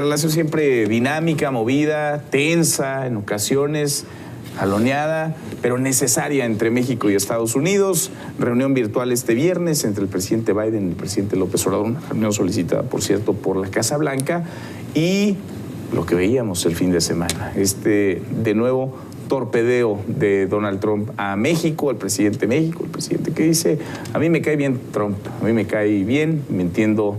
Relación siempre dinámica, movida, tensa en ocasiones, jaloneada, pero necesaria entre México y Estados Unidos. Reunión virtual este viernes entre el presidente Biden y el presidente López Obrador, una reunión solicitada, por cierto, por la Casa Blanca, y lo que veíamos el fin de semana, de nuevo, torpedeo de Donald Trump a México, al presidente de México, el presidente que dice, a mí me cae bien Trump, a mí me cae bien, me entiendo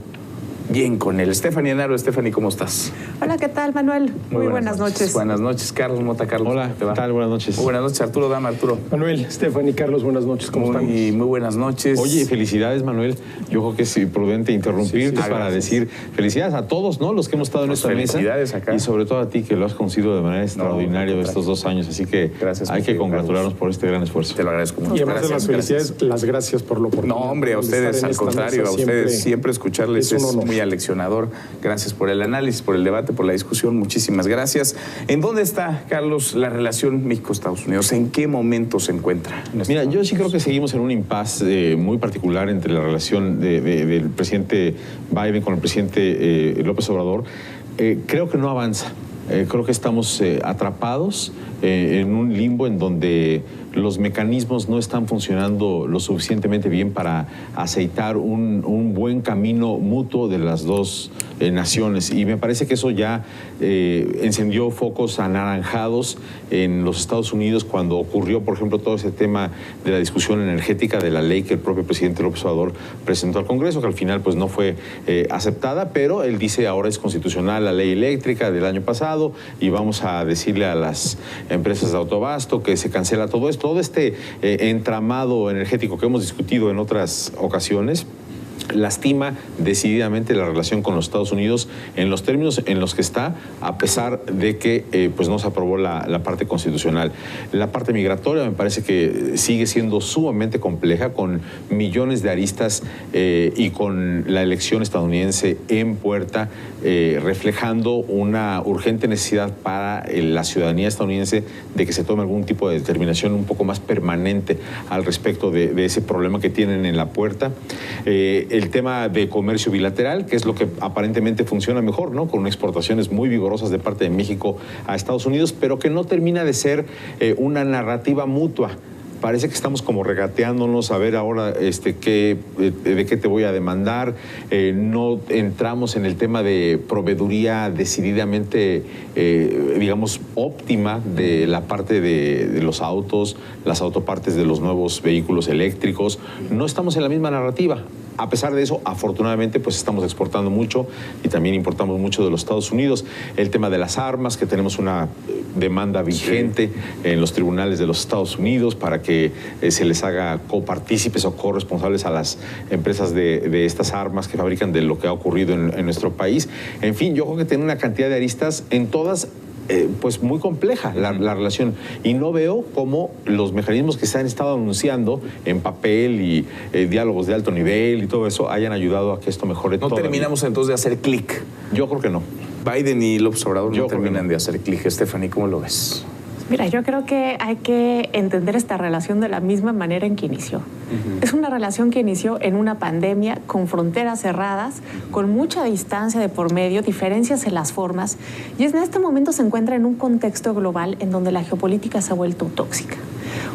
bien con él. Stephanie Enaro, Stephanie, ¿cómo estás? Hola, ¿qué tal, Manuel? Muy buenas noches. Buenas noches, Carlos Mota. Carlos, hola, ¿qué tal? Buenas noches. Muy buenas noches, Arturo Dama. Arturo. Manuel, Stephanie, Carlos, buenas noches, ¿cómo están? Muy buenas noches. Oye, felicidades, Manuel. Yo creo que es prudente interrumpirte para decir felicidades a todos, ¿no? Los que hemos estado en esta mesa. Felicidades acá. Y sobre todo a ti, que lo has conocido de manera extraordinaria estos 2 años. Así que hay que congratularnos por este gran esfuerzo. Te lo agradezco mucho. Y además de las felicidades, las gracias por la oportunidad. No, hombre, a ustedes, al contrario, a ustedes. Siempre escucharles es muy aleccionador. Gracias por el análisis, por el debate, por la discusión. Muchísimas gracias. ¿En dónde está, Carlos, la relación México-Estados Unidos? ¿En qué momento se encuentra? Mira, yo sí creo que seguimos en un impasse muy particular entre la relación del presidente Biden con el presidente López Obrador. Creo que no avanza. Creo que estamos atrapados en un limbo en donde los mecanismos no están funcionando lo suficientemente bien para aceitar un buen camino mutuo de las dos naciones. Y me parece que eso ya encendió focos anaranjados en los Estados Unidos cuando ocurrió, por ejemplo, todo ese tema de la discusión energética de la ley que el propio presidente López Obrador presentó al Congreso, que al final pues no fue aceptada, pero él dice ahora es constitucional la ley eléctrica del año pasado y vamos a decirle a las empresas de autoabasto que se cancela todo esto. Todo este entramado energético que hemos discutido en otras ocasiones lastima decididamente la relación con los Estados Unidos en los términos en los que está, a pesar de que pues no se aprobó la parte constitucional. La parte migratoria me parece que sigue siendo sumamente compleja, con millones de aristas y con la elección estadounidense en puerta, reflejando una urgente necesidad para la ciudadanía estadounidense de que se tome algún tipo de determinación un poco más permanente al respecto de ese problema que tienen en la puerta. El tema de comercio bilateral, que es lo que aparentemente funciona mejor, ¿no? Con exportaciones muy vigorosas de parte de México a Estados Unidos, pero que no termina de ser una narrativa mutua. Parece que estamos como regateándonos a ver ahora de qué te voy a demandar. No entramos en el tema de proveeduría decididamente, digamos, óptima de la parte de los autos, las autopartes de los nuevos vehículos eléctricos. No estamos en la misma narrativa. A pesar de eso, afortunadamente, pues estamos exportando mucho y también importamos mucho de los Estados Unidos. El tema de las armas, que tenemos una demanda vigente en los tribunales de los Estados Unidos para que se les haga copartícipes o corresponsables a las empresas de estas armas que fabrican de lo que ha ocurrido en nuestro país. En fin, yo creo que tiene una cantidad de aristas en todas pues muy compleja la relación, y no veo cómo los mecanismos que se han estado anunciando en papel y diálogos de alto nivel y todo eso hayan ayudado a que esto mejore. ¿No terminamos entonces de hacer clic? Yo creo que no. Biden y López Obrador no terminan de hacer clic. Stephanie, ¿cómo lo ves? Mira, yo creo que hay que entender esta relación de la misma manera en que inició. Es una relación que inició en una pandemia, con fronteras cerradas, con mucha distancia de por medio, diferencias en las formas, y en este momento se encuentra en un contexto global en donde la geopolítica se ha vuelto tóxica.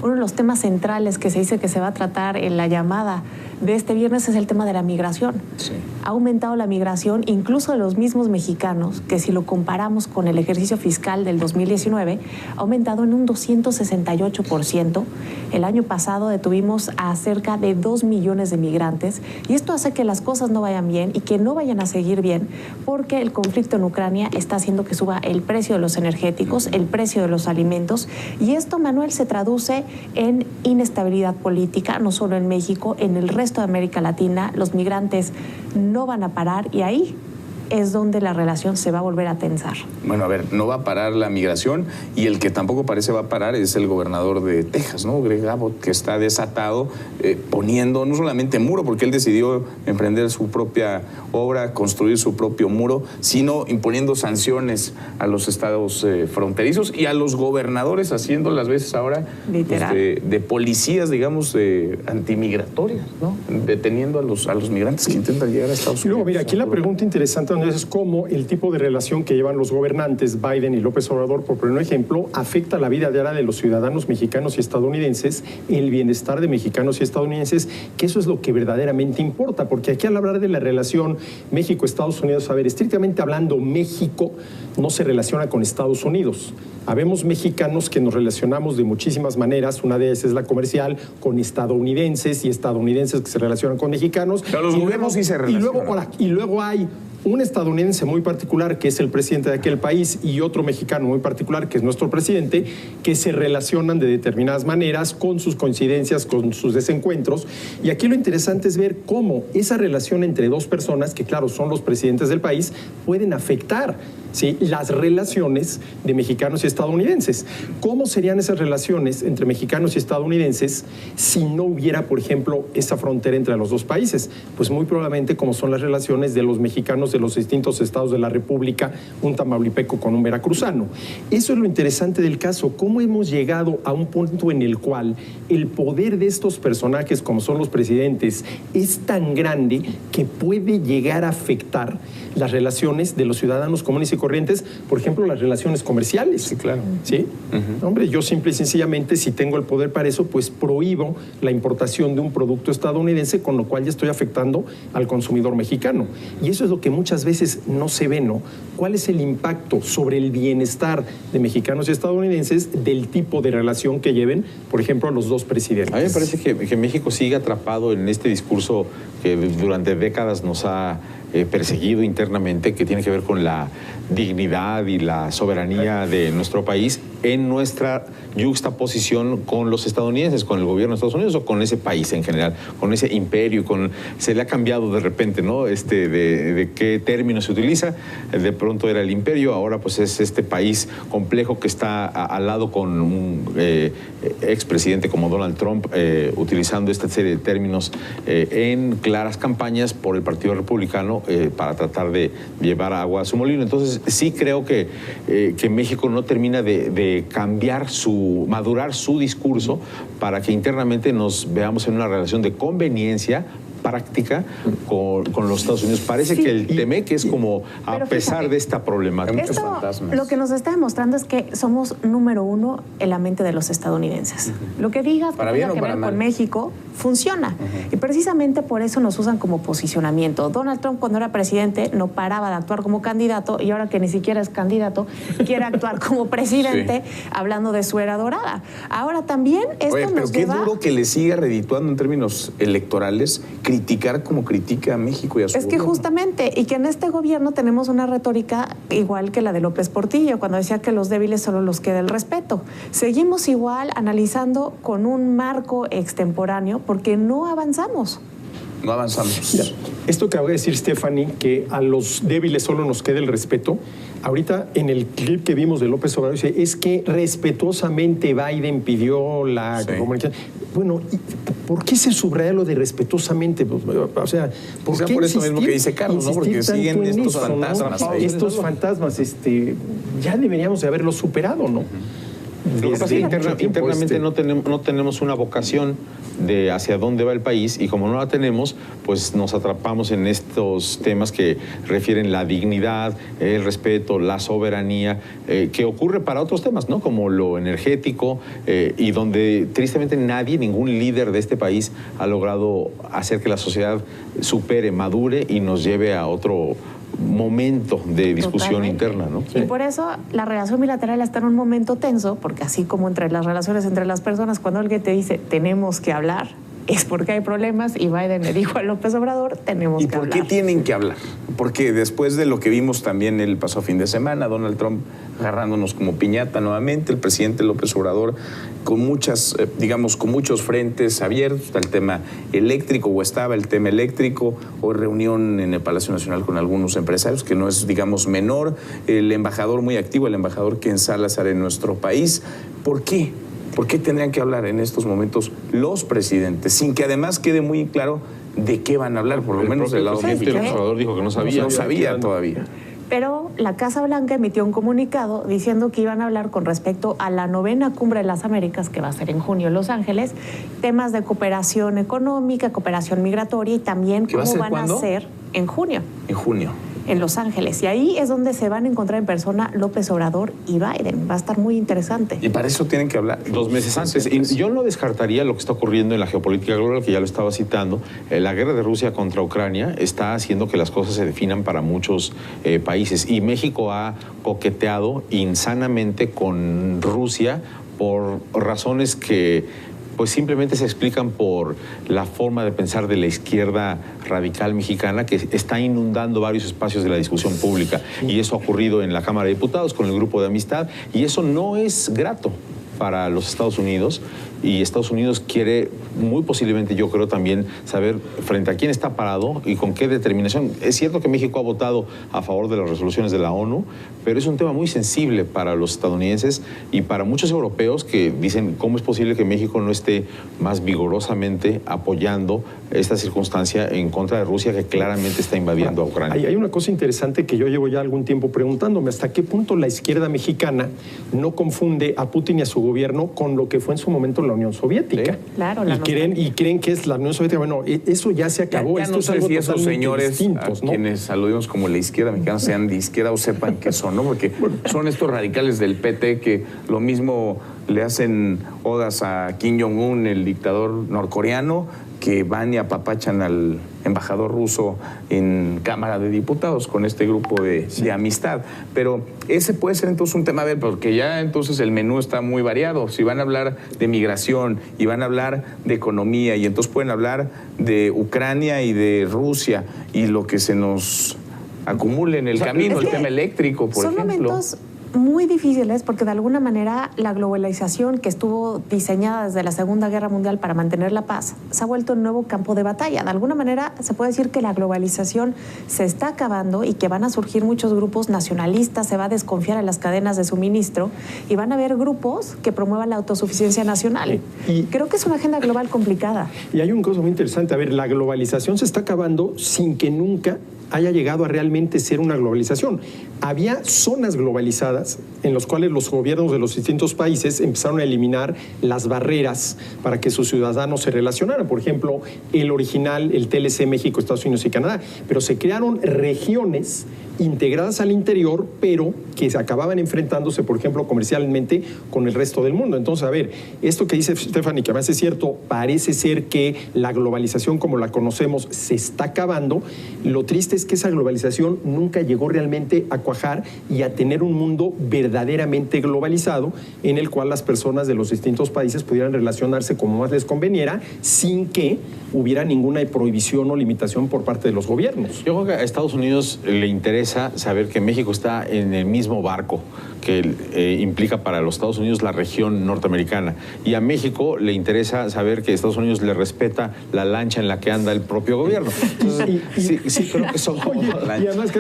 Uno de los temas centrales que se dice que se va a tratar en la llamada de este viernes es el tema de la migración. Sí. Ha aumentado la migración incluso de los mismos mexicanos, que si lo comparamos con el ejercicio fiscal del 2019, ha aumentado en un 268%. El año pasado detuvimos a cerca de 2 millones de migrantes, y esto hace que las cosas no vayan bien y que no vayan a seguir bien, porque el conflicto en Ucrania está haciendo que suba el precio de los energéticos, el precio de los alimentos, y esto, Manuel, se traduce en inestabilidad política, no solo en México, en el resto de América Latina. Los migrantes no van a parar, y ahí es donde la relación se va a volver a tensar. Bueno, a ver, no va a parar la migración, y el que tampoco parece va a parar es el gobernador de Texas, ¿no? Greg Abbott, que está desatado, poniendo no solamente muro, porque él decidió emprender su propia obra, construir su propio muro, sino imponiendo sanciones a los estados fronterizos y a los gobernadores, haciendo las veces ahora de policías, digamos, antimigratorias, ¿no? Deteniendo a los migrantes que intentan llegar a Estados Unidos. Y luego, mira, aquí la pregunta interesante estadounidenses, cómo el tipo de relación que llevan los gobernantes, Biden y López Obrador, por poner un ejemplo, afecta la vida diaria de los ciudadanos mexicanos y estadounidenses, el bienestar de mexicanos y estadounidenses, que eso es lo que verdaderamente importa, porque aquí al hablar de la relación México-Estados Unidos, a ver, estrictamente hablando, México no se relaciona con Estados Unidos. Habemos mexicanos que nos relacionamos de muchísimas maneras, una de ellas es la comercial, con estadounidenses y estadounidenses que se relacionan con mexicanos. Pero los gobiernos sí se relacionan. Y luego hay un estadounidense muy particular, que es el presidente de aquel país, y otro mexicano muy particular, que es nuestro presidente, que se relacionan de determinadas maneras, con sus coincidencias, con sus desencuentros. Y aquí lo interesante es ver cómo esa relación entre dos personas, que claro, son los presidentes del país, pueden afectar, ¿sí?, las relaciones de mexicanos y estadounidenses. ¿Cómo serían esas relaciones entre mexicanos y estadounidenses si no hubiera, por ejemplo, esa frontera entre los dos países? Pues muy probablemente como son las relaciones de los mexicanos de los distintos estados de la República, un tamaulipeco con un veracruzano. Eso es lo interesante del caso, cómo hemos llegado a un punto en el cual el poder de estos personajes, como son los presidentes, es tan grande que puede llegar a afectar las relaciones de los ciudadanos comunes y corrientes, por ejemplo, las relaciones comerciales. Sí, claro. ¿Sí? Hombre, yo simple y sencillamente, si tengo el poder para eso, pues prohíbo la importación de un producto estadounidense, con lo cual ya estoy afectando al consumidor mexicano. Y eso es lo que muchas veces no se ve, ¿no? ¿Cuál es el impacto sobre el bienestar de mexicanos y estadounidenses del tipo de relación que lleven, por ejemplo, los dos presidentes? A mí me parece que México sigue atrapado en este discurso que durante décadas nos ha perseguido internamente, que tiene que ver con la dignidad y la soberanía de nuestro país en nuestra yuxtaposición con los estadounidenses, con el gobierno de Estados Unidos o con ese país en general, con ese imperio, se le ha cambiado de repente, ¿no? De qué término se utiliza. De pronto era el imperio, ahora pues es este país complejo que está al lado con un expresidente como Donald Trump, utilizando esta serie de términos en claras campañas por el Partido Republicano para tratar de llevar agua a su molino. Entonces sí creo que México no termina de madurar su discurso para que internamente nos veamos en una relación de conveniencia práctica con los Estados Unidos. Parece que el TEMEC es como, a pesar de esta problemática. Esto lo que nos está demostrando es que somos número uno en la mente de los estadounidenses. Lo que digas que tenga que ver con México funciona. Y precisamente por eso nos usan como posicionamiento. Donald Trump, cuando era presidente, no paraba de actuar como candidato, y ahora que ni siquiera es candidato, quiere actuar como presidente, hablando de su era dorada. Ahora también esto nos pero qué duro que le siga redituando en términos electorales criticar como critica a México y a su gobierno. Es que justamente, y que en este gobierno tenemos una retórica igual que la de López Portillo, cuando decía que los débiles solo los queda el respeto. Seguimos igual analizando con un marco extemporáneo porque no avanzamos. No avanzamos. Mira, esto que acaba de decir Stephanie, que a los débiles solo nos queda el respeto, ahorita en el clip que vimos de López Obrador dice, es que respetuosamente Biden pidió la comunicación. Bueno, ¿por qué se subraya lo de respetuosamente? O sea, ¿por qué por eso mismo que dice Carlos, ¿no? Porque siguen estos fantasmas ahí. Estos fantasmas, ya deberíamos de haberlos superado, ¿no? Lo que pasa es que internamente no tenemos una vocación de hacia dónde va el país, y como no la tenemos, pues nos atrapamos en estos temas que refieren la dignidad, el respeto, la soberanía, que ocurre para otros temas, ¿no? Como lo energético, y donde tristemente ningún líder de este país ha logrado hacer que la sociedad supere, madure y nos lleve a otro momento de discusión interna, ¿no? Y por eso la relación bilateral está en un momento tenso, porque así como entre las relaciones entre las personas, cuando alguien te dice tenemos que hablar, es porque hay problemas, y Biden le dijo a López Obrador tenemos que hablar. ¿Y por qué tienen que hablar? Porque después de lo que vimos también el pasado fin de semana, Donald Trump agarrándonos como piñata nuevamente, el presidente López Obrador con muchas, con muchos frentes abiertos. Está el tema eléctrico, o estaba el tema eléctrico, hoy reunión en el Palacio Nacional con algunos empresarios, que no es, menor, el embajador muy activo, el embajador Ken Salazar en nuestro país. ¿Por qué? ¿Por qué tendrían que hablar en estos momentos los presidentes, sin que además quede muy claro de qué van a hablar, por lo menos del lado mexicano? El embajador dijo que no sabía. No sabía todavía. Pero la Casa Blanca emitió un comunicado diciendo que iban a hablar con respecto a la 9ª Cumbre de las Américas, que va a ser en junio en Los Ángeles, temas de cooperación económica, cooperación migratoria, y también cómo van a ser en junio. En junio. en Los Ángeles. Y ahí es donde se van a encontrar en persona López Obrador y Biden. Va a estar muy interesante. Y para eso tienen que hablar 2 meses antes. Y yo no descartaría lo que está ocurriendo en la geopolítica global, que ya lo estaba citando. La guerra de Rusia contra Ucrania está haciendo que las cosas se definan para muchos países. Y México ha coqueteado insanamente con Rusia por razones que pues simplemente se explican por la forma de pensar de la izquierda radical mexicana, que está inundando varios espacios de la discusión pública. Y eso ha ocurrido en la Cámara de Diputados con el Grupo de Amistad, y eso no es grato para los Estados Unidos. Y Estados Unidos quiere, muy posiblemente, yo creo también, saber frente a quién está parado y con qué determinación. Es cierto que México ha votado a favor de las resoluciones de la ONU, pero es un tema muy sensible para los estadounidenses y para muchos europeos que dicen cómo es posible que México no esté más vigorosamente apoyando esta circunstancia en contra de Rusia, que claramente está invadiendo a Ucrania. Hay una cosa interesante que yo llevo ya algún tiempo preguntándome: ¿hasta qué punto la izquierda mexicana no confunde a Putin y a su gobierno con lo que fue en su momento la Unión Soviética? Sí, claro, y creen que es la Unión Soviética. Bueno, eso ya se acabó. Ya no sé si esos señores a quienes aludimos como la izquierda mexicana sean de izquierda o sepan qué son, ¿no? Porque son estos radicales del PT que lo mismo le hacen odas a Kim Jong-un, el dictador norcoreano, que van y apapachan al embajador ruso en Cámara de Diputados con este grupo de amistad. Pero ese puede ser entonces un tema, a ver, porque ya entonces el menú está muy variado. Si van a hablar de migración y van a hablar de economía, y entonces pueden hablar de Ucrania y de Rusia y lo que se nos acumule en el camino, el tema eléctrico, por ejemplo. Son momentos muy difíciles porque de alguna manera la globalización, que estuvo diseñada desde la Segunda Guerra Mundial para mantener la paz, se ha vuelto un nuevo campo de batalla. De alguna manera se puede decir que la globalización se está acabando y que van a surgir muchos grupos nacionalistas, se va a desconfiar en las cadenas de suministro y van a haber grupos que promuevan la autosuficiencia nacional. Y creo que es una agenda global complicada. Y hay una cosa muy interesante. A ver, la globalización se está acabando sin que nunca haya llegado a realmente ser una globalización. Había zonas globalizadas en las cuales los gobiernos de los distintos países empezaron a eliminar las barreras para que sus ciudadanos se relacionaran. Por ejemplo, el original, el TLC México, Estados Unidos y Canadá. Pero se crearon regiones integradas al interior, pero que se acababan enfrentándose, por ejemplo, comercialmente con el resto del mundo. Entonces, a ver, esto que dice Stephanie, que además es cierto, parece ser que la globalización como la conocemos se está acabando. Lo triste es que esa globalización nunca llegó realmente a cuajar y a tener un mundo verdaderamente globalizado en el cual las personas de los distintos países pudieran relacionarse como más les conveniera sin que hubiera ninguna prohibición o limitación por parte de los gobiernos. Yo creo que a Estados Unidos le interesa saber que México está en el mismo barco que implica para los Estados Unidos la región norteamericana. Y a México le interesa saber que Estados Unidos le respeta la lancha en la que anda el propio gobierno. Entonces, sí, creo que son como y además,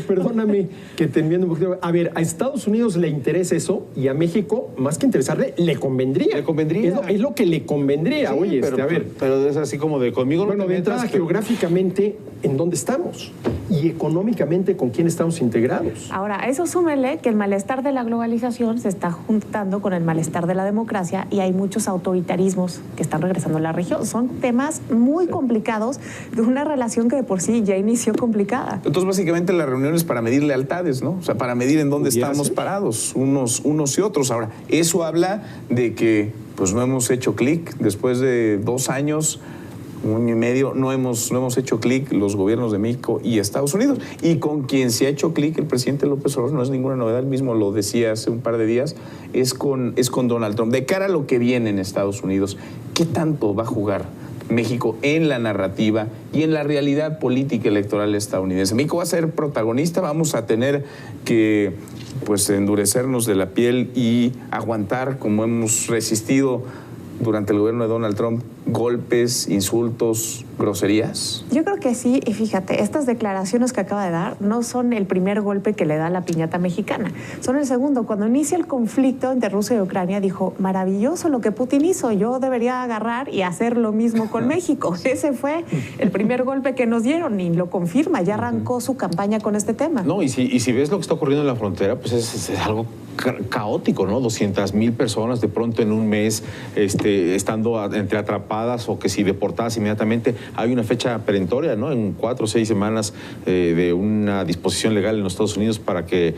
perdóname que te enviando un poquito. A ver, a Estados Unidos le interesa eso y a México, más que interesarle, le convendría. Le convendría. Es lo que le convendría. Sí, oye, pero, a ver. Pero es así como de conmigo no. Bueno, de entrada, geográficamente, ¿en dónde estamos? Y económicamente, ¿con quién estamos integrados? Ahora, a eso súmele que el malestar de la globalización se está juntando con el malestar de la democracia y hay muchos autoritarismos que están regresando a la región. Son temas muy complicados de una relación que de por sí ya inició complicada. Entonces, básicamente, la reunión es para medir lealtades, ¿no? O sea, para medir en dónde estamos parados, unos y otros. Ahora, eso habla de que pues no hemos hecho clic después de 2 años, 1 año y medio, no hemos hecho clic los gobiernos de México y Estados Unidos. Y con quien se ha hecho clic el presidente López Obrador, no es ninguna novedad, él mismo lo decía hace un par de días, es con Donald Trump. De cara a lo que viene en Estados Unidos, ¿qué tanto va a jugar México en la narrativa y en la realidad política electoral estadounidense? México va a ser protagonista, vamos a tener que pues endurecernos de la piel y aguantar, como hemos resistido durante el gobierno de Donald Trump, golpes, insultos, groserías? Yo creo que sí, y fíjate, estas declaraciones que acaba de dar no son el primer golpe que le da la piñata mexicana, son el segundo. Cuando inicia el conflicto entre Rusia y Ucrania, dijo, maravilloso lo que Putin hizo, yo debería agarrar y hacer lo mismo con México. Ese fue el primer golpe que nos dieron y lo confirma, ya arrancó su campaña con este tema. No, y si ves lo que está ocurriendo en la frontera, pues es algo caótico, ¿no? 200,000 personas de pronto en un mes estando entre atrapadas atrapadas o que si deportadas inmediatamente. Hay una fecha perentoria, ¿no? En 4 o 6 semanas de una disposición legal en los Estados Unidos para que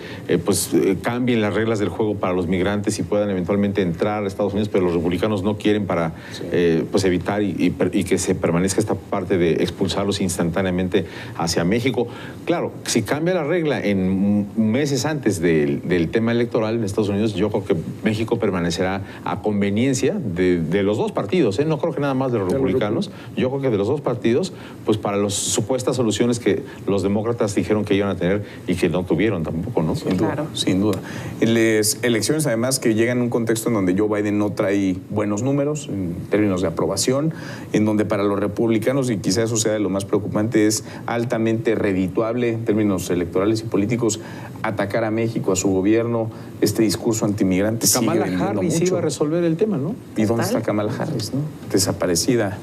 cambien las reglas del juego para los migrantes y puedan eventualmente entrar a Estados Unidos, pero los republicanos no quieren para evitar y que se permanezca esta parte de expulsarlos instantáneamente hacia México. Claro, si cambia la regla en meses antes del tema electoral en Estados Unidos, yo creo que México permanecerá a conveniencia de los dos partidos, ¿eh? No creo que nada más de los republicanos, yo creo que de los dos partidos, pues para las supuestas soluciones que los demócratas dijeron que iban a tener y que no tuvieron tampoco, ¿no? Sin duda, sin duda. Las elecciones además que llegan en un contexto en donde Joe Biden no trae buenos números en términos de aprobación, en donde para los republicanos, y quizás eso sea de lo más preocupante, es altamente redituable en términos electorales y políticos atacar a México, a su gobierno, este discurso antimigrante. Kamala Harris iba a resolver el tema, ¿no? ¿Y dónde está Kamala Harris, no? Desaparecida.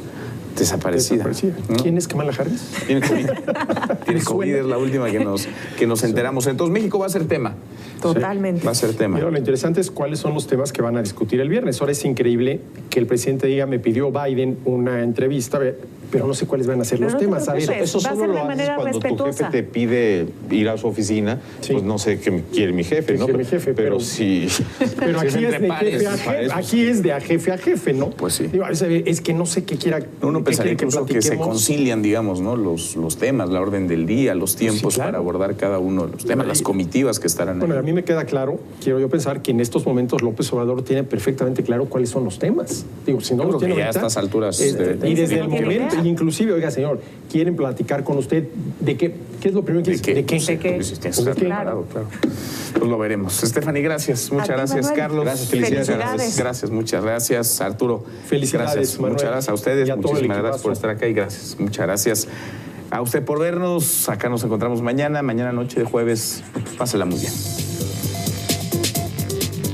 ¿No? ¿Quién es Kamala Harris? Tiene COVID. Tiene COVID, es la última que nos enteramos. Entonces México va a ser tema. Totalmente. Va a ser tema. Pero lo interesante es cuáles son los temas que van a discutir el viernes. Ahora es increíble que el presidente diga, me pidió Biden una entrevista, pero no sé cuáles van a ser los temas. A ver, eso solo lo haces cuando tu jefe te pide ir a su oficina, pues no sé qué quiere mi jefe, ¿no? Mi jefe, pero sí. Pero aquí es de jefe a jefe, aquí es de jefe a jefe, ¿no? Pues sí. Digo, es que no sé qué quiera. Uno pensaría incluso que se concilian, digamos, ¿no? Los temas, la orden del día, los tiempos para abordar cada uno de los temas, las comitivas que estarán ahí. Bueno, a mí me queda claro, quiero yo pensar que en estos momentos López Obrador tiene perfectamente claro cuáles son los temas. Digo, si no los tiene ya ahorita, a estas alturas. Y desde el momento, inclusive, oiga, señor, quieren platicar con usted de qué es lo primero que dice. ¿De qué? Claro. Pues lo veremos. Stephanie, gracias. Muchas gracias, Manuel. Carlos. Gracias, felicidades. Gracias, muchas gracias, Arturo. Felicidades, gracias. Manuel. Muchas gracias a ustedes. Muchísimas gracias por estar acá y gracias. Muchas gracias a usted por vernos. Acá nos encontramos mañana noche de jueves. Pásela muy bien.